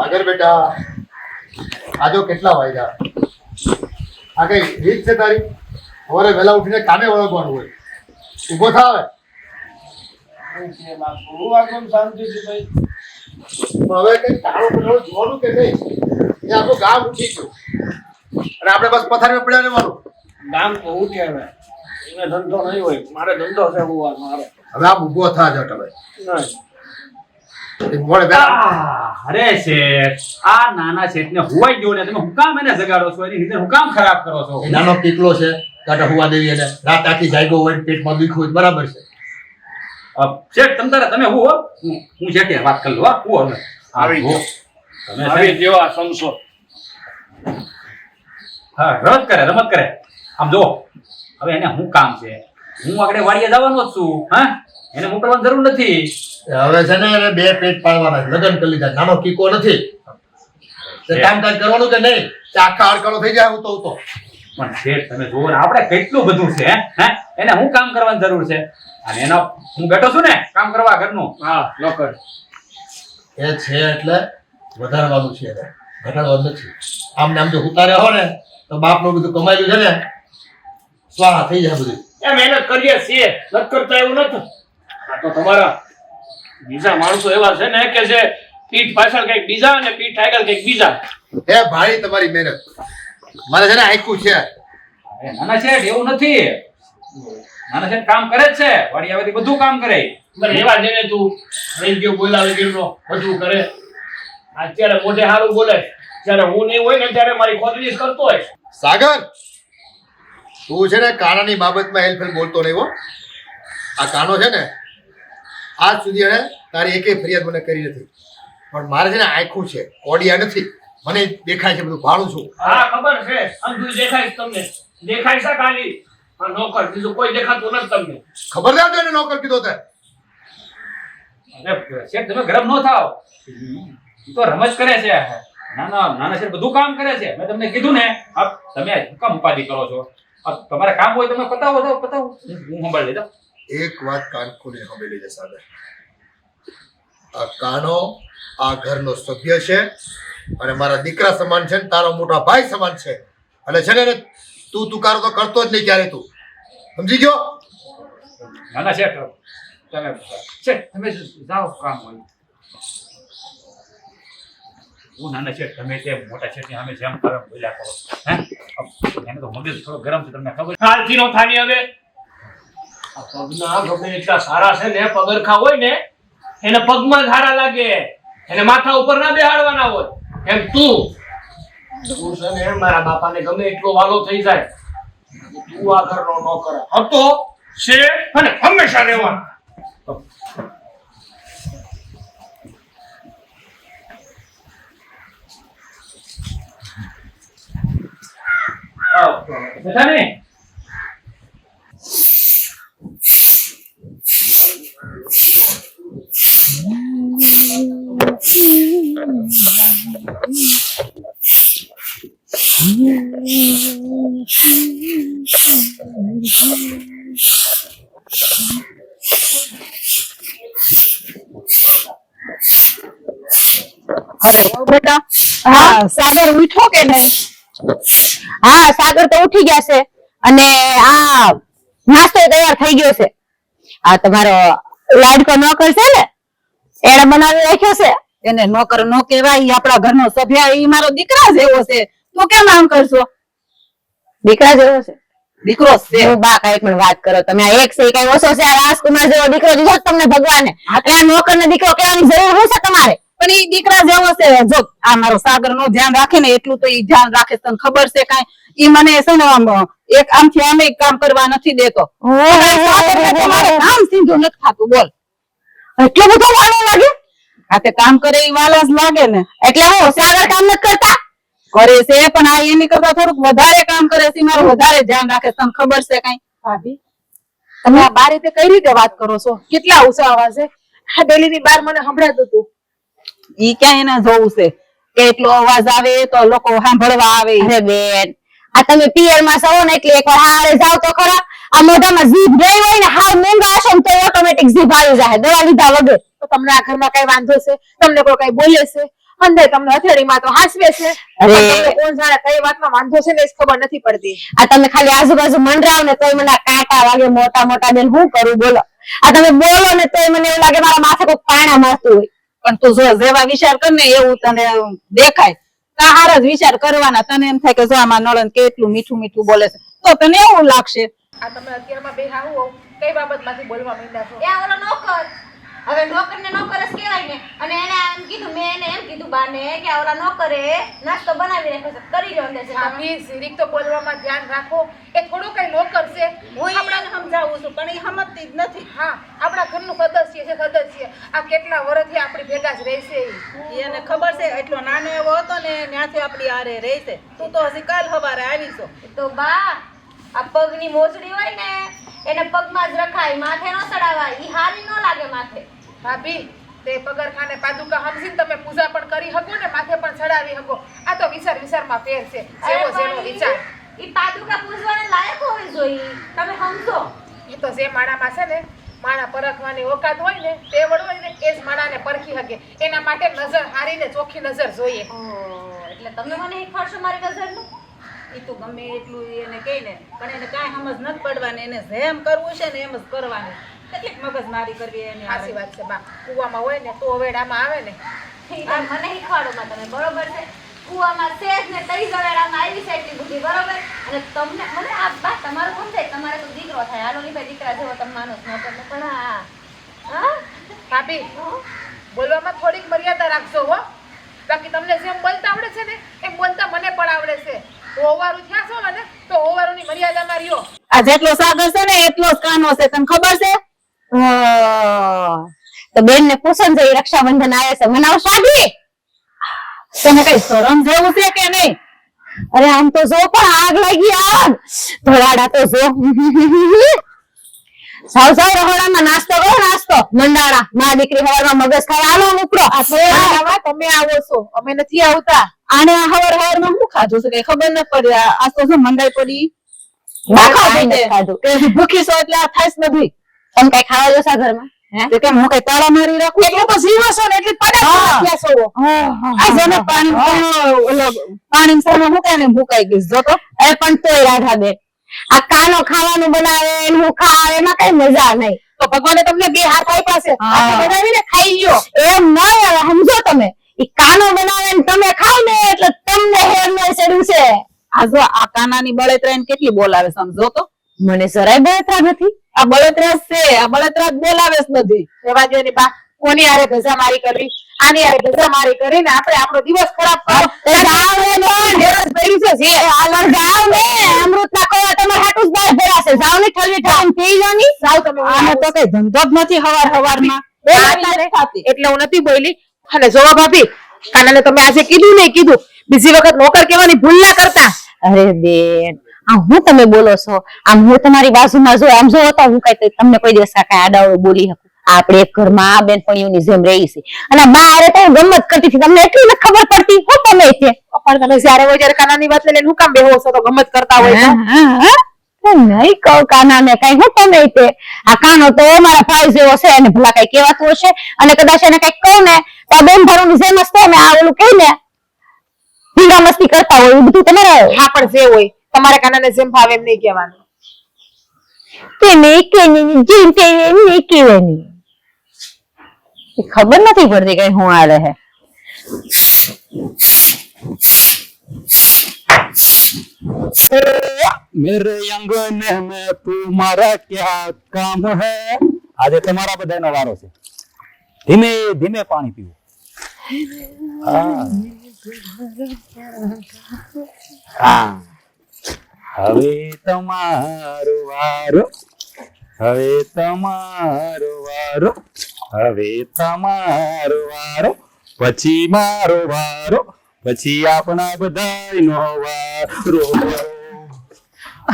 સાગર બેટા આજો કેટલા વાગ્યા? આ કઈ રીત છે તારી? સવારે વહેલા ઉઠીને કામે વળગવાનું હોય. ઊભો થાવે. હવે કઈ તાળો પટાળો જોવાનું કે નહીં? એ આખું ગામ ઉઠી ગયું અને આપણે બસ પથારીમાં પડ્યા રહેવાનું. ગામ તો ઉઠે હવે એને ધંધો નહીં હોય. મારે ધંધો છે મારો. હવે આમ ઊભો થા જટ હવે. મોડે અરે શેઠ, આ નાના શેઠને હુવાઈ ગયો ને તમે હું કામ એને જગાડો છો? એની રીતે હું કામ ખરાબ કરો છો? એ નાનો ટીકલો છે કાટા હુવા દેવી એને રાત આખી જાગ્યો હોય પેટમાં દુખ્યું હોય બરાબર છે. શેઠ તમે હું શેઠે વાત કરી લો. હું હવે આવી ગયો. તમે આવી ગયો આ સમસો. હા રમત કરે આમ જો. હવે એને શું કામ છે? હું આગળ વાડીએ જવાનો જ છું. હા, એને મોકલવાની જરૂર નથી. હવે છે ને એને બે પેટ પાડવાના છે. લગ્ન કરી લીધા. નાનો કીકો નથી. કામકાજ કરવાનું કે નહીં? આખા અડકળો થઈ જાય હું તો પણ શેઠ તમે જુઓ ને, આપણે કેટલું બધું છે. હે, એને હું કામ કરવાની જરૂર છે? અને એનો હું બેઠો છું ને કામ કરવા ઘરનું. હા નોકર એ છે એટલે વધારવાનું છે એને, ઘટાડવાનું નથી. આમ ને આમ જો ઉતાર્યા હો ને તો બાપનું બધું કમાયેલું છે ને સ્વાહા થઈ જાય બધું. એ મહેનત કરીએ છીએ, નથી કરતા એવું નથી. આ તો તમારા બીજા માણસો એવા છે ને કે જે પીઠ પાછળ કઈક બીજા અને પીઠ આગળ કઈક બીજા. એ ભાઈ તમારી મહેનત મારે છે ને આખું છે. અરે નાના શેઠ એવું નથી. નાના શેઠ કામ કરે જ છે. વાડી આવેથી બધું કામ કરે. પણ એવા જેને તું રહી ગયો બોલાવે ગીરનો બધું કરે. અત્યારે મોઢે સારું બોલે, જ્યારે હું નહીં હોય ને ત્યારે મારી ખોદરી કરતો હોય. સાગર તું છે ને કાનાની બાબતમાં હેલ્પ બોલતો નહીં હો. આ કાનો છે ને આજ સુધી એને તારી એકેય ફરિયાદ મને કરી નથી. પણ મારે છે ને આખું છે, કોડિયા નથી. મને દેખાય છે બધું ભાડું છું. હા ખબર છે, અંધું દેખાય છે તમને. દેખાય છે ખાલી આ નોકર, બીજું કોઈ દેખાતું નથી તમને. ખબર ના હતો એને નોકર કીધો તે. અરે શેઠ તમે ગરમ ન થાવ. ઈ તો રમત કરે છે. નાના શેઠ બધું કામ કરે છે. મેં તમને કીધું ને. તમે શું કામ ઉપાધિ કરો છો? તમારે કામ હોય તમે પતાવો તો પતાવો. હું સંભાળી લેતા. એક વાત કાન ખોલી સાંભળી લેજે સાગર. આ કાનો આ ઘરનો સભ્ય છે અને મારા દીકરા સમાન છે ને તારો મોટા ભાઈ સમાન છે. એટલે છે ને તું તુકારો તો કરતો જ નહીં ક્યારે તું. સમજી ગયો? નાના શેઠ તમે જાઓ કામ હોય. હું નાના શેઠ તમે તે મોટા શેઠની સામે જેમ કરે બોલ્યા કરો. હે એને તો મગજ થોડો ગરમ છે તમને ખબર. કાલથી નો થાની હવે. આ પગના ગમે એટલા સારા છે ને, પગરખા હોય ને એને પગમાં ધારા લાગે, એને માથા ઉપર ના બેહાડવાના હોય. એમ તું છે ને મારા બાપાને ગમે એટલો વાલો થઈ જાય, તું આ ઘરનો નોકર હતો છે અને હંમેશા રહેવાનો. બેઠા ને બેટા. હા સાગર ઉઠો કે નહીં? હા સાગર તો ઉઠી ગયા છે અને આ નાસ્તો તૈયાર થઈ ગયો છે. આ તમારો લાડકો નોકર છે ને એને બનાવી રાખ્યો છે. એને નોકર નો કહેવાય, ઈ આપણા ઘરનો સભ્ય, ઈ મારો દીકરા જેવો છે. તું કેમ આમ કરશો? દીકરા જેવો છે? દીકરો છે. બા કઈ પણ વાત કરો તમે. આ એક છે કઈ ઓછો છે? આ રાજકુમાર જેવો દીકરો દીધો તમને ભગવાને. આ નોકર ને દીકરો કહેવાની જરૂર શું છે તમારે? પણ ઈ દીકરા જેવો છે. જો આ મારો સાગર નું ધ્યાન રાખે ને એટલું તો ઈ ધ્યાન રાખે. તને ખબર છે કઈ? ઈ મને છે ને આમ એક આમથી આમે કામ કરવા નથી દેતો. તમારે કામ સીધું નથી ખાતું. બોલ એટલું બધું વાલું લાગે? આ તે કામ કરે ઈ વાલા જ લાગે ને. એટલે હું સાગર કામ નથી કરતા? કરે છે પણ આ એની કરતા થોડુંક વધારે કામ કરે છે. મારું વધારે ધ્યાન રાખે. તને ખબર છે કઈ? ભાભી તમે આ બાર રીતે કઈ રીતે વાત કરો છો? કેટલા ઊંચા અવાજે? આ ડેલી ની બાર મને સંભળાતું હતું. ઈ ક્યાં એને જોવું છે કે એટલો અવાજ આવે તો લોકો સાંભળવા આવે? અરે બેન આ તમે પિયર માં છો ને એટલે એકવાર હારે જાવ તો ખરા. આ મોઢામાં જીભ ગઈ હોય ને હાવ મૂંગા હશો ને તો ઓટોમેટિક જીભ આવી જાય દવા લીધા વગર. તો તમને આ ઘરમાં કઈ વાંધો છે? તમને કોઈ કઈ બોલે છે? અંદર તમને હથેળીમાં તો હાસવે છે. અરે. પણ તમને કોણ જાણે કઈ વાતમાં વાંધો છે ને એ જ ખબર નથી પડતી. આ તમે ખાલી આજુબાજુ મંડરાવ ને તોય મને આ કાંટા વાગે મોટા મોટા બેન શું કરું બોલો. આ તમે બોલો ને તોય મને એવું લાગે મારા માથે કોઈ પાણા મારતું હોય. પણ તું જો જેવા વિચાર કર ને એવું તને દેખાય. તારા જ વિચાર કરવાના. તને એમ થાય કે જો આમાં નળન કેટલું મીઠું મીઠું બોલે છે તો તને એવું લાગશે. આ તમે અત્યારમાં બે હાવું કઈ બાબતમાંથી બોલવા માંડ્યા છો? એ ઓલો નોકર હવે નોકર ને નોકર જ કહેવાય ને. અને એને એમ કીધું, મેં એને એમ કીધું બાને કે ઓલા નોકરે નાસ્તો બનાવી રાખ્યો છે, કરી લો અંદર. ભાભી ઝીરીક તો બોલવામાં ધ્યાન રાખો. એ થોડો કઈ નોકર છે. હું એને સમજાવું છું પણ એ સમજતી જ નથી. હા, આપણા ઘરનું સદસ્ય છે, સદસ્ય. આ કેટલા વર્ષથી આપણી ભેગા જ રહેશે ઈ. એને ખબર છે એટલો નાનો એવો હતો ને ત્યાંથી આપણી આરે રહેશે. તું તો હજી કાલ સવારે આવીશો. તો બા આ પગની મોજડી હોય ને એને પગમાં જ રખાય, માથે ન ચડાવાય. ઈ હારી ન લાગે માથે. ભાભી તે પગરખાને પાદુકા સમજીને તમે પૂજા પણ કરી શકો ને માથે પણ ચડાવી શકો. આ તો વિચારમાં ફેર છે. જેવો જેનો વિચાર. ઈ પાદુકા પૂજવાને લાયક હોવી જોઈએ. તમે સમજો. એ તો જે માણામાં છે ને માણા પરખવાની ઓકાત હોય ને તેવડ હોય ને એ જ માણાને પરખી શકે. એના માટે નજર હારી ને ચોખ્ખી નજર જોઈએ. એટલે તમે મને શીખવાડશો મારી નજરનું? ઈ તો ગમે એટલું એને કહે ને પણ એને કાંઈ સમજ નથી પડવાની. એને જેમ કરવું છે ને એમ જ કરવાની. કેટલીક મગજમારી કરવી એની. સાચી વાત છે બા. કુવામાં હોય ને તો હવેડામાં આવે ને. મને શીખવાડો માં તમે, બરોબર છે? કુવામાં સેજ ને તઈ ગવેડામાં આવી છે એટલી બુદ્ધિ, બરોબર? અને તમને મને આ બા તમારું સમજાય, તમારે તો દીકરો થાય. હાલો ની ભાઈ દીકરા જેવો તમે માનો છો નોકરને. પણ હા ભાભી બોલવામાં થોડીક મર્યાદા રાખજો હો. બાકી તમને જેમ બોલતા આવડે છે ને એમ બોલતા મને પણ આવડે છે. હોવારું થયા છો ને તો હોવારુંની મર્યાદામાં રહ્યો. આ જેટલો સાગર છે ને એટલો જ કાનો છે, તને ખબર છે? તો બેન ને પૂછો ને એ રક્ષાબંધન આવે છે મનાવશો ભાભી? તને કઈ શરમ જેવું છે કે નહીં? અરે આમ તો જો પણ આગ લાગી આગ. ધોળાડા તો જો. સાવ રહોડામાં નાસ્તો કરો, નાસ્તો મંડાણા. મારી દીકરી હવારમાં મગજ ખાવા હાલો ઉપડો. તમે આવો છો, અમે નથી આવતા. આને હવારમાં શું ખાધું છે કઈ ખબર ન પડી. આ તો શું મંડાઈ પડી. ખાધું. ભૂખી છો એટલે આ થાય જ નથી. તમે કઈ ખાવા જશો ઘરમાં? તે કેમ હું કઈ તાળા મારી રાખું? એટલે તો જીવો છો ને એટલે આ જેને પાણી સામે મૂકાય ને મુકાઈ ગઈ જોતો. અરે પણ તોય રાધાબેન આ કાનો ખાવાનું બનાવે ને હું ખાવ એમાં કઈ મજા નહીં. તો ભગવાને તમને બે હાથ આપ્યા છે, હાથે બનાવીને ખાઈ ગયો. એમ નહીં હવે સમજો તમે. ઈ કાનો બનાવે ને તમે ખાવ ને એટલે તમને હેર ને ચડ્યું છે. આ જો આ કાનાની બળેતરાને કેટલી બોલાવે સમજો તો. મને જરાય બળતરા નથી. આ બળતરા છે, આ બળતરા બોલાવે જ નથી. રેવા દો ની બા. કોની હારે ભેજા મારી કરવી? આની હારે ભેજા મારી કરીને આપણે આપણો દિવસ ખરાબ કરો. અમૃત ના કોવા તમારે હાટું જ બહાર ભર્યા છે. જાઓ ને ઠલવી ઠલવીને પી લો ની. જાઓ તમે. આને તો કઈ ધંધો જ નથી હવારમાં. એટલે હું નથી બોલી. અને જોવા ભાભી, કાનાને તમે આજે કીધું નહીં કીધું, બીજી વખત નોકર કહેવાની ભૂલ ના કરતા. અરે બેન આમ હું તમે બોલો છો? આમ હું તમારી બાજુમાં જો આમ જો તો હું કઈ તમને કોઈ દિવસ કઈ આડાવડું બોલી શકું? આપણે એક ઘરમાં આ બેનપણીઓની જેમ રહી છે અને બારે તો ગમત કરતી હતી. તમને એટલી નથી ખબર પડતી હું તમે છે. પણ તમે જ્યારે હોય ત્યારે કાનાની વાત લઈને હું કામ બેહો છો? તો ગમત કરતા હોય તો નહીં કહું કાના ને કઈ હું તમે તે. આ કાનો તો મારા ભાઈ જેવો છે અને ભલા કઈ કહેવાતું હશે અને કદાચ એને કઈક કહું ને તો આ બેન ભરું જેમ જ થાય ને આ ઓલું કહી ને ભીંગા મસ્તી કરતા હોય એવું બધું તમારે. હા પણ જે હોય તમારે કાનાને જેમ ભાવે એમ નહીં કહેવાનું. ખબર નથી પડતી કઈ હું આ રહે. मेरे अंगन में तुम्हारा क्या काम है? આજે તમારા બધાનો વારો છે. ધીમે ધીમે પાણી પીવું. હા હવે તમારો વારો, હવે તમારો વારો, હવે તમારો વારો, પછી મારો વારો, પછી આપણા બધાયનો વારો.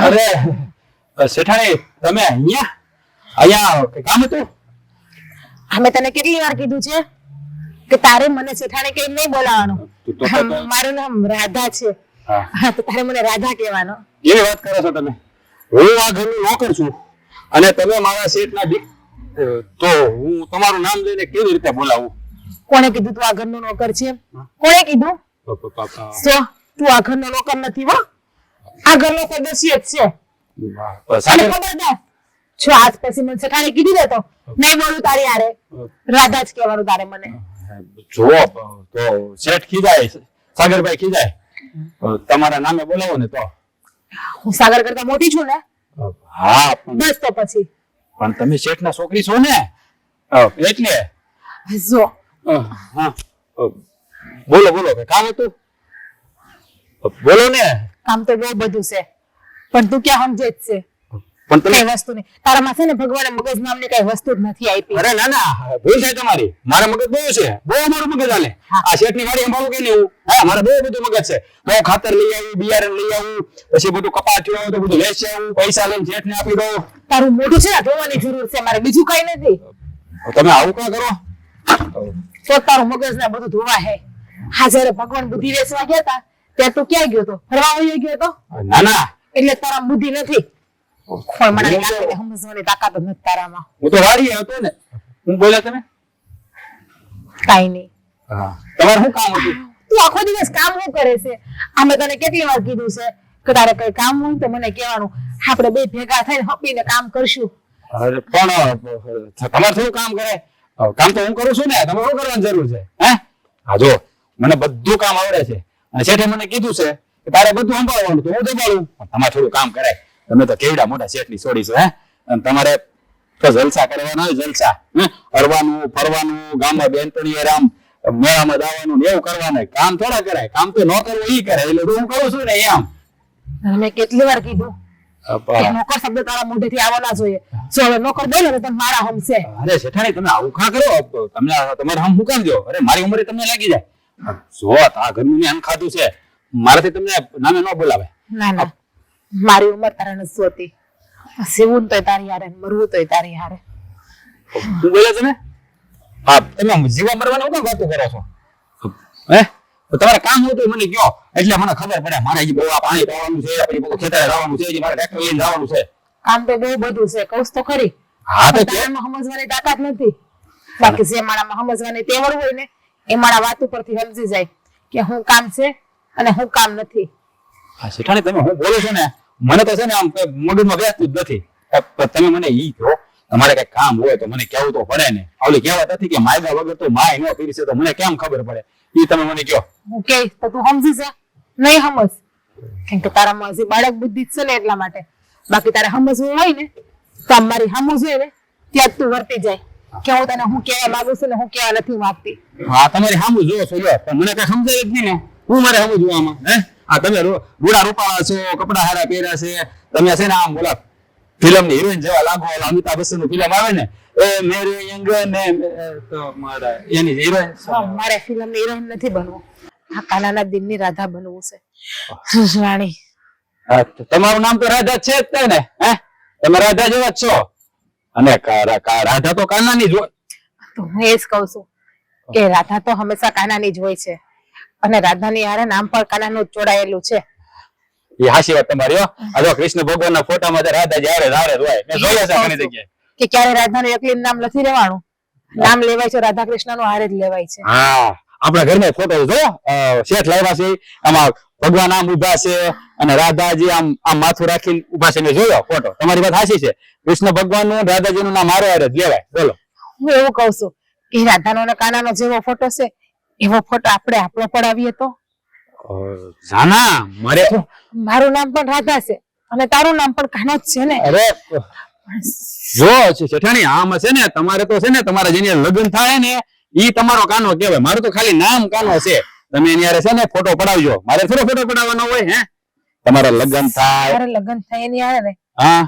અરે શેઠાણી તમે અહીંયા કઈ કામ હતું? અમે તને કેટલી વાર કીધું છે કે તારે મને જેઠાણી કઈ નહીં બોલાવાનું. મારું નામ રાધા છે. હા તો તારે મને રાધા કહેવાનો. એવી વાત કરો છો તમે? હું આ ઘરનો નોકર છું અને તમે મારા શેઠના તો હું તમારું નામ લઈને કેવી રીતે બોલાવું? કોણે કીધું તું આ ઘરનો નોકર છે એમ? કોણે કીધું? તું આ ઘરનો નોકર નથી હો, આ ઘરનો સદસ્ય જ છે. અને સાગર ખબરદાર, જો આજ પછી મને સઠાણે કીધી દે તો નહીં બોલું તારી હારે. રાધા જ કહેવાનું તારે મને. જો તો શેઠ ખીજાય, સાગરભાઈ ખીજાય, તમારા નામે બોલાવો ને તો. હું સાગર કરતા મોટી છું ને, હા બસ તો પછી પણ તમે શેઠના છોકરી છો ને, એટલે જો હા બોલો બોલો કે કામ હતું, બોલો ને. કામ તો બહુ બધું છે, પણ તું ક્યાં સમજે જ છે? પણ તમે કઈ વસ્તુ નહીં તારામાં છે ને, ભગવાને મગજ નામની કઈ વસ્તુ જ નથી આપી. અરે ના ના ભૂલ થાય તમારી, મારા મગજ બહુ છે, બહુ મારું મગજ હાલે. આ શેઠની વાડી સંભાળું કે નહીં હું, હા મારે બહુ બધું મગજ છે. બહુ ખાતર લઈ આવું, બિયારણ લઈ આવું, પછી બધું કપાટ્યું તો બધું લેશે આવું, પૈસા લઈને શેઠને આપી દઉં. તારું મોઢું છે ને ધોવાની જરૂર છે મારે, બીજું કઈ નથી. તમે આવું ક્યાં કરો? તો તારું મગજ ને બધું ધોવા હે. હા જયારે ભગવાન બુદ્ધિ વેચવા ગયા હતા ત્યારે તું ક્યાં ગયો તો? ફરવા વયો ગયો તો? ના ના એટલે તારા બુદ્ધિ નથી. કોઈ મને સમજવાની તાકાત જ નથી તારામાં. હું તો વાડીએ હતો ને. હું બોલ્યા તમે? કાઈ નહીં. હા તમારે શું કામ હતું? તું આખો દિવસ કામ શું કરે છે? અમે તને કેટલી વાર કીધું છે કે તારે કઈ કામ હોય તો મને કહેવાનું, આપણે બે ભેગા થઈને હપીને કામ કરશું. અરે પણ તમારે થોડું કામ કરે, કામ તો હું કરું છું ને, તમારે શું કરવાની જરૂર છે? હે હા જો મને બધું કામ આવડે છે, અને શેઠે મને કીધું છે કે તારે બધું સંભાળવાનું, તો હું સંભાળું. તમારે થોડું કામ કરાય. તમે તો કેવડા મોટા શેઠની છોડી છો, હે? અને તમારે તો જલસા કરવાના હોય, જલસા. હરવાનું ફરવાનું, ગામમાં બેનપણીએ રામ મેળામાં જવાનું એવું કરવાનું. કામ થોડા કરાય, કામ તો ન કરવું ઈ કરે. એટલે હું કરું છું ને એમ. મેં કેટલી વાર કીધું કે નોકર શબ્દ તારા મોઢેથી આવવો ના જોઈએ. જો હવે નોકર બોલે ને તો મારા હમ છે. અરે શેઠાણી તમે આવું ખા કરો, તમને તમારે હમ મુકામ દો. અરે મારી ઉંમરે તમને લાગી જાય. જો આ ઘરનું મેં ખાધું છે, મારાથી તમને નામે ન બોલાવે. ના ના, મારી ઉંમર તારા નથી જોતી. જીવવું તોય તારી હારે, મરવું તોય તારી હારે. શું બોલે તમે? હા તમે જીવા મરવાના કેમ વાતો કરો છો? હે તમારે કામ હોય તો મને કયો, એટલે મને ખબર પડે. મારે હજી બહુ પાણી પાવાનું છે, પછી બધું ખેતરે જવાનું છે, હજી મારે ટ્રેક્ટર લઈને જવાનું છે. કામ તો બહુ બધું છે, કઉશ તો ખરી. હા તો તારામાં સમજવાની તાકાત નથી. બાકી જે માણામાં સમજવાની તેવડ હોય ને એ મારા વાત ઉપરથી સમજી જાય કે હું કામ છે અને હું કામ નથી. હા શેઠાણી તમે હું બોલો છો ને, મને તો છે ને આમ મોઢુમાં બેસતું જ નથી. તમે મને ઈ કહો, તમારે કઈ કામ હોય તો મને કહેવું તો પડે ને. ઓલી કહેવત નથી કે માયગા વગર તો માય ન પીરશે, તો મને કેમ ખબર પડે? ઈ તમે મને કહો. હું કહીશ તો તું સમજી જા? નહીં સમજ, કેમ કે તારામાં હજી બાળક બુદ્ધિ જ છે ને એટલા માટે. બાકી તારે સમજવું હોય ને તો મારી સમજ હોય ને ત્યાં જ તું વર્તી જાય કે હું તને હું કહેવા માંગુ છું ને હું કહેવા નથી માંગતી. હા તમારી સામું જો છો, પણ મને કઈ સમજાય જ નહીં ને. હું મારે સમજવું આમાં? હે આ તમે રૂડા રૂપાળા છો, કપડા હારા પહેર્યા છે, તમે છે ને આમ બોલા ફિલ્મ ની હિરોઈન જેવા લાગો. અમિતાભ બચ્ચન નું ફિલ્મ આવે ને, એ મેરી યંગ ને તો મારા એની હિરોઈન. મારે ફિલ્મ ની હિરોઈન નથી બનવું, આ કાનાના દિલની રાધા બનવું છે. રાણી તમારું નામ તો રાધા છે જ ને? હે તમે રાધા જેવા જ છો, અને રાધા તો કાનાની જ હોય. તો હું એ જ કઉ છું કે રાધા તો હંમેશા કાનાની જ હોય છે, અને રાધાની હારે નામ પણ કાનાનું જ જોડાયેલું છે. એ હાચી વાત તમારી. આ જો કૃષ્ણ ભગવાનના ફોટામાં રાધાજી હારે જ હોય. મેં જોયા છે ઘણી જગ્યાએ. કે ક્યારે રાધાનું એકલીનું નામ નથી લેવાનું, નામ લેવાય છે રાધા કૃષ્ણનું હારે જ લેવાય છે. હા આપણા ઘરમાં ફોટો જો શેઠ લાવ્યા છે, આમાં ભગવાન આમ ઉભા છે અને રાધાજી આમ આમ માથું રાખીને ઉભા છે. મેં જોયો ફોટો. તમારી વાત સાચી છે, કૃષ્ણ ભગવાનનું રાધાજીનું નામ હારે હારે જ લેવાય. બોલો હું એવું કઉ છું કે રાધાનો અને કાનાનો જેવો ફોટો છે એવો ફોટો આપણે આપણો પડાવીએ તો? જાના મારું નામ પણ રાધા છે અને તારું નામ પણ કાનો જ છે ને. અરે જો શેઠાણી આમ છે ને, તમારે તો છે ને તમારા જેની લગ્ન થાય ને ઈ તમારો કાનો કહેવાય. મારું તો ખાલી નામ કાનો છે. તમે એની હારે છે ને ફોટો પડાવજો, મારે થોડો ફોટો પડાવવાનો હોય. હે તમારા લગ્ન થાય, તારે લગ્ન થાય એની હારે ને. હા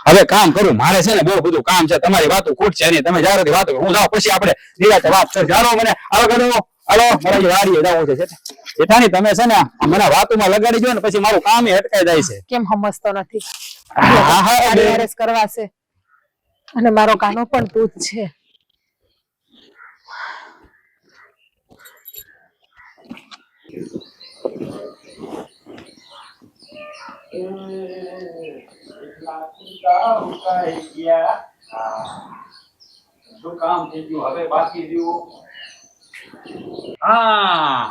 હવે કામ કરું, મારે છે ને બહુ બધું કામ છે. તમારી વાતો ખૂટશે નહીં, તમે જારો વાતો હું જાઓ, પછી આપણે નિરાતે વાત કરજો. જારો મને આલો કરો આલો, મારી વાડીએ જવું છે. જેઠાણી તમે છે ને મને વાતોમાં લગાડી દો ને પછી મારું કામ અટકાઈ જાય છે. કેમ સમજતો નથી? હારે કરવા છે અને મારો કાનો પણ તું જ છે. કામ થઈ ગયું, હવે બાકી રહ્યું હા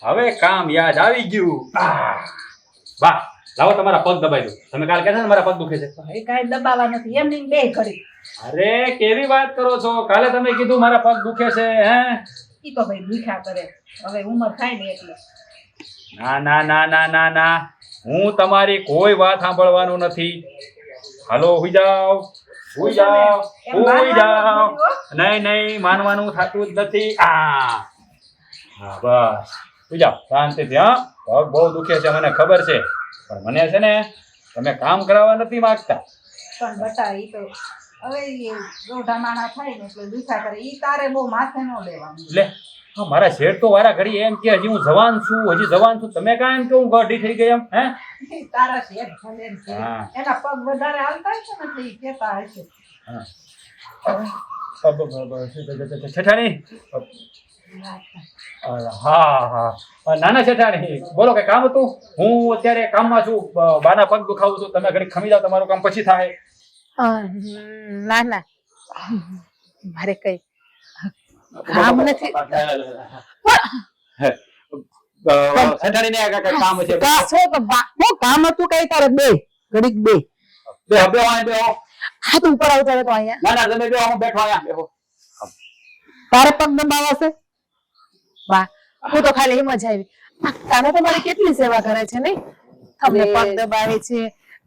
હવે કામ યાદ આવી ગયું. વાહ, લાવો તમારા પગ દબાઈ દો. તમે કાલ કહેતા ને મારા પગ દુખે છે. એ કાંઈ દબાવા નથી એમ નહીં બે ઘડી અરે કેવી વાત કરો છો? કાલે તમે કીધું મારા પગ દુખે છે. હે ઈ તો ભાઈ દુખ્યા કરે હવે ઉંમર થાય ને એટલે ના ના ના ના ના ના, હું તમારી કોઈ વાત સાંભળવાનું નથી. હાલો હુઈ જાઓ, હુઈ જાઓ, હુઈ જાઓ. નહીં નહીં, માનવાનું થતું જ નથી. હા બસ હુઈ જાઓ શાંતિથી. હા પગ બહુ દુખે છે મને ખબર છે, પણ મને છે ને તમે કામ કરાવવા નથી માંગતા. પણ બટા ઈ તો હવે ઈ ગોઢા માણા થાય ને એટલે દુખ્યા કરે ઈ તારે બહુ માથે ન લેવાનું લે હા, મારા શેઠ તો વારા ઘડી એમ કે હજી હું જવાન છું, હજી જવાન છું. તમે કાંઈ એમ કે હું ગઢી થઈ ગઈ એમ? હે ઈ તારા શેઠ ભલે ને છે. હા. એના પગ વધારે હાલતા હશે ને એટલે ઈ કહેતા હશે છેઠાણી, હા હા નાના છેઠાણી બોલો, કે કામ હતું? હું અત્યારે કામમાં છું, બાના પગ દુખાવું છું. તમે ઘડી ખમી જાઓ, તમારું કામ પછી થાય. ના ના મારે કઈ કામ નથી. છેઠાણીને કામ છે. હું કામ હતું કઈ તારે બે ઘડીક બે હાથ ઉપર આવતા તો અહીંયા ના ના તમે બેહો, હું બેઠો અહીંયા બેહો. તારે પગ દબાવાશે? વાહ, હું તો ખાલી એમ જ આવી. કાનો તો મારી કેટલી સેવા કરે છે નહીં? તમને પગ દબાવે છે,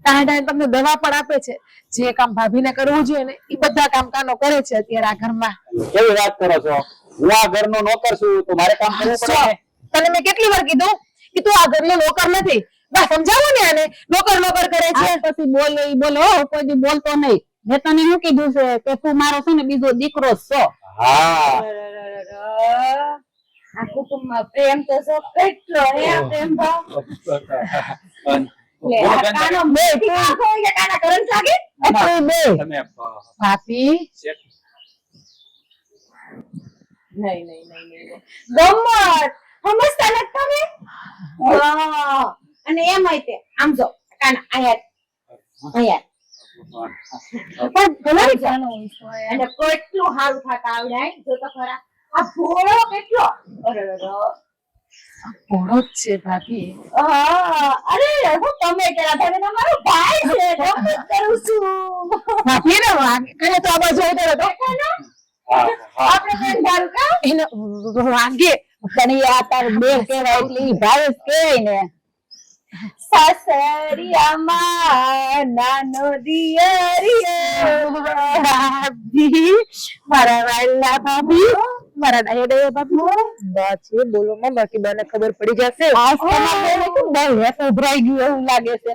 ટાઢા તમને દવા પણ આપે છે. જે કામ ભાભીને કરવું જોઈએ ને એ બધા કામ કાનો કરે છે અત્યારે આ ઘરમાં. કેવી વાત કરો છો? હું આ ઘરનો નોકર છું, તો મારે કામ કરવું પડે ને. તને મેં કેટલી વાર કીધું કે તું આ ઘરનો નોકર નથી? બસ સમજાવો ને આને, નોકર નોકર કરે છે. પછી બોલે ઈ બોલો કોઈ દી બોલતો નહીં. મેં તને શું કીધું છે કે તું મારો છે ને બીજો દીકરો જ છો. હા આ કુટુંબમાં પ્રેમ તો શું કેટલો હે પ્રેમ ભાવ લે આ કાનો બે ઠીક હોય કે કાના કરંટ લાગે એટલે બે તમે ભાભી નહીં નહીં નહીં નહીં ગમત સમજતા નથી તમે હા અને એમાંય તે આમ જો કાના અહીંયા પણ ભલાઈ જાનો અને કેટલું સારું થાતા આવડે જો તો ખરા આ ભોળો કેટલો અરે ભોળો જ છે ભાભી. અરે હું તમે કેરા તમે તમારો ભાઈ છે ગમત કરું છું ભાભી ને વાગે કરે તો આ બાજુ આવતો હતો આપણે બેન ધારું કા એને વાગે તને આ તાર બે કહેવાય એટલે ઈ ભાવે જ કહેવાય ને. સાસરિયામાં નાનો દિયરિયો ભાભી મારા વાલા ભાભી મારા ડાયા ભાભી બસ એ બોલો માં બાકી બને ખબર પડી જશે. આ તમારે તો બહુ હેત ઉભરાઈ ગયું એવું લાગે છે.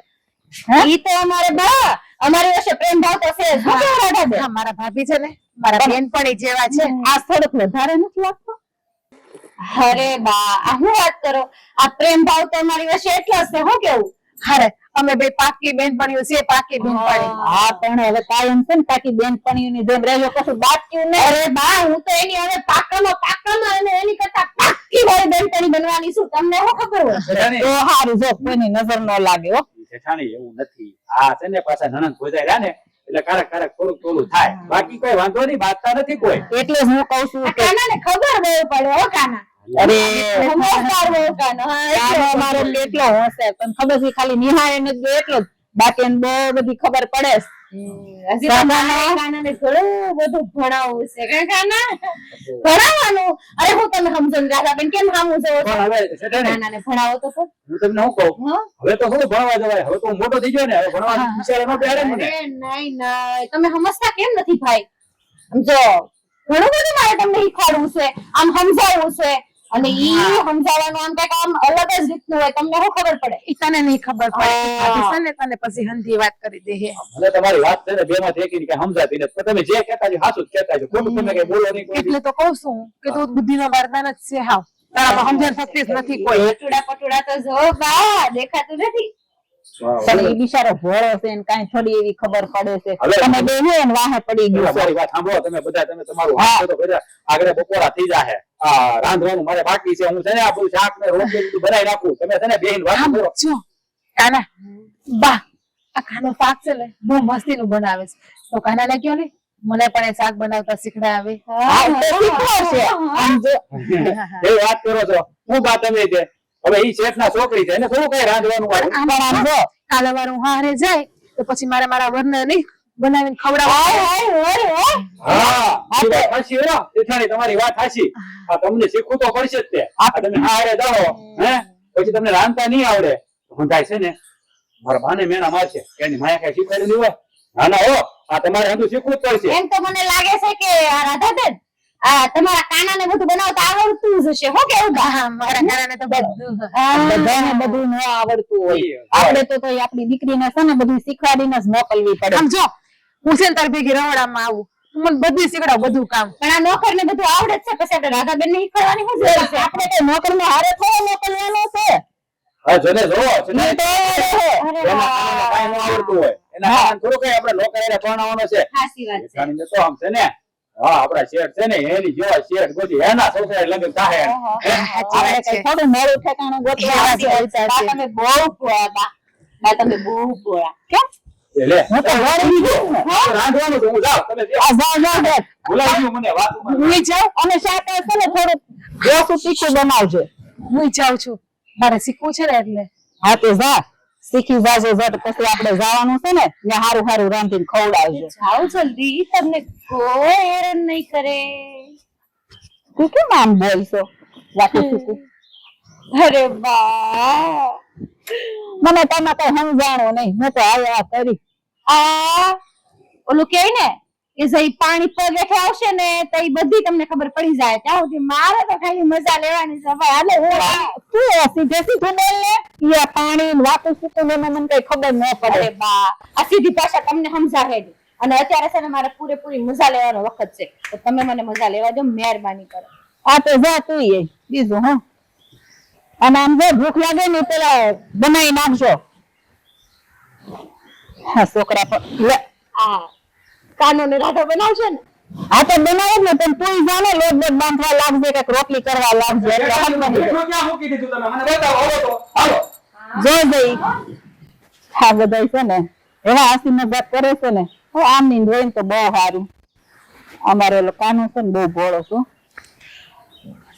ઈ તો અમારે બા અમારી વચ્ચે પ્રેમ ભાવ તો છે જ. હા, મારા ભાભી છે ને મારા બેનપણી જેવા છે. આ થોડુંક વધારે નથી લાગતો? અરે બા આ હું વાત કરો આ પ્રેમ ભાવ તો અમારી વચ્ચે એટલો જ છે હું કેવું અરે અમે બે પાકી બેનપણીઓ છે, પાકી બેનપણી. હા પણ હવે કાયમ છે ને તાકી બેનપણીઓની જેમ રહેજો કશું બાકી નહીં. અરે બા હું તો એની હવે પાકામાં અને એની કરતા પાકી વાળી બેનપણી બનવાની છું તમને શું ખબર હોય છેઠાણી, તો હારું જો કોઈની નજર ન લાગે હો. છેઠાણી એવું નથી. આ છે ને પાછા નણંદ ભોજાઈ રહ્યા ને એટલે કારક થોડુંક તોલું થાય. બાકી કોઈ વાંધો નહીં, બાંધતા નથી કોઈ. એટલે જ હું કહું છું કે કાનાને ખબર બહુ પડે હો કાના અરે સમજદાર બહુ કાનો હા કાનો એટલે અમારો કેટલો હોશિયાર તને ખબર છે ખાલી નિહાળે નથી ગયો એટલો જ બાકી એને બહુ બધી ખબર પડે છે. હજી તો મારે કાનાને ઘણું બધું ભણાવવું છે કે કાના ભણાવવાનું અરે હું તમે સમજણ રાધા બેન કેમ સામું છો પણ હવે છેઠાણી, કાનાને ભણાવો તો સર હું તમને શું કહું, હવે તો થોડું ભણવા જવાય. હવે તો હું મોટો થઈ ગયો ને, હવે ભણવા બિચારા ન બેહાડે મને. અરે નહીં તમે સમજતા કેમ નથી ભાઈ સમજો ઘણું બધું મારે તમને શીખવાડવું છે આમ સમજાવવું છે અને ઈ સમજાવવાનું આમ કઈક આમ અલગ જ રીતનું હોય તમને શું ખબર પડે ઈ તને નહીં ખબર પડે. ભાભી છે ને તને પછી હંધી વાત કરી દે હે. મને તમારી વાત છે ને બે માંથી એકી કઈ સમજાતી નથી. પણ તમે જે કહેતા છો સાચું જ કહેતા છો. ખોટું તમે કઈ બોલો નહીં કોઈ દી. એટલે તો કહું છું કે તું બુદ્ધિનો વરદાન જ છે. હાવ તારામાં સમજણ શક્તિ જ નથી કોઈ. પટુડા પટુડા તો જો બા દેખાતું નથી પણ એ બિચારો ભોળો છે ને કાંઈ થોડી એવી ખબર પડે છે. હવે તમે બે હોય ને વાહે પડી ગયો. તમારી વાત સાંભળો તમે બધા. તમે તમારું હાથ તો બધા આગળ બપોરા થઈ જાહે. આ રાંધવાનું મારે બાકી છે. હું છે ને આ બધું શાક ને રોટલી બધું બનાવી નાખું. તમે છે ને બેન વાત આમ કરો. જો કાના બા આ ખાનો શાક છે ને બહુ મસ્તીનું બનાવે છે. તો કાનાને કયો ને મને પણ એ શાક બનાવતા શીખડાવે હા તો શીખવાડશે આમ જો એ વાત કરો છો હું બા તમે છે હવે ઈ શેઠના છોકરી છે એને થોડું કઈ રાંધવાનું હોય આમ જો કાલે વારું હારે જાય તો પછી મારા વરને નહીં બનાવીને ખવડાવવા હા આ તો હાચી હો જેઠાણી તમારી વાત હાચી આ તમને શીખવું તો પડશે જ તે આ તમે હારે જાઓ હે પછી તમને રાંધતા નહીં આવડે hundaય છે ને મારા બાને મેણા મારશે એની માયા કઈ શીખવાડેલી હોય ના ના હો આ તમારે હંધું શીખવું જ પડશે એમ તો મને લાગે છે કે આ રાધાબેન આ તમારા કાનાને બધું બનાવતા આવડતું જ હશે હો કેવું બા? હા મારા કારણે તો બધું બધાને બધું ન આવડતું હોય આપણે તો આપણી દીકરીને છે ને બધું શીખવાડીને જ મોકલવી પડે આમ જો હું છે ને તારી ભેગી રવડામાં આવું તું મને બધું શીખડાવ બધું કામ પણ આ નોકર ને બધું આવડે જ છે પછી આપણે રાધાબેન ને શીખવાડવાની શું જરૂર છે? આપણે કઈ નોકર ને હારે થોડો મોકલવાનો છે હા જોને જોવો છે ને એ તો એના કારણે કાંઈ ન આવડતું હોય એના કારણે થોડું કઈ આપણે નોકર એને ભણાવવાનો છે સાચી વાત છે. જેઠાણીને તો આમ છે ને હા આપડા શેઠ છે ને એની જેવા શેઠ ગોતી એના સૌથી લગ્ન થાય આપણે કઈ થોડું મોડું ઠેકાણું ગોતવા બા તમે બહુ ભોળા બા તમે બહુ ભોળા કેમ? એટલે હું તો વળી ગઈ ને. રાંધવાનું છે હું જાઉં તમે આ જાઓ બેન. બોલાવ્યું મને વાતમાં હું જાઉં અને શાક છે ને થોડું ઓછું તીખું બનાવજો હું જાઉં છું મારે શીખવું છે ને એટલે હા તે જા શીખી જાજો જટ પછી આપણે જવાનું છે ને ત્યાં હારું હારું રાંધીને ખવડાવજો જાઓ જલ્દી તમને કોઈ હેરાન નહીં કરે. તું કેમ આમ બોલશો વાતું શીખું અરે બા મને તમે કઈ સમજાણું નહીં મેં તો આ કરી આ ઓલું કે ને કે જઈ પાણી પર બેઠે આવશે ને તો ઈ બધી તમને ખબર પડી જાય ત્યાં સુધી મારે તો ખાલી મજા લેવાની છે ભાઈ હાલે તું સીધે સીધું બોલ ને ઈ પાણી વાતું શીખું ને મને કઈ ખબર ન પડે અરે બા આ સીધી ભાષા તમને સમજાવે નહીં અને અત્યારે છે ને મારે પૂરેપૂરી મજા લેવાનો વખત છે તો તમે મને મજા લેવા દો મહેરબાની કરો. આ તો જા તું એ બીજું હા અને આમ જો ભૂખ લાગે ને પેલા બનાવી નાખજો હા છોકરા પણ લે આ કાનો ને રાધા બનાવશે ને આ તો બનાવે જ ને પણ તું જાને લોટ બોટ બાંધવા લાગજે કે રોટલી કરવા લાગજે એટલે હાથ બની જાય. એટલું ક્યાં મૂકી દીધું તમે મને બતાવો હાલો તો હાલો જો જઈ હા બધા છે ને એવા હાસી મજાક કરે છે ને હું આમ ની જોઈને તો બહુ સારું અમારે ઓલો કાનું છે ને બહુ ભોળો છું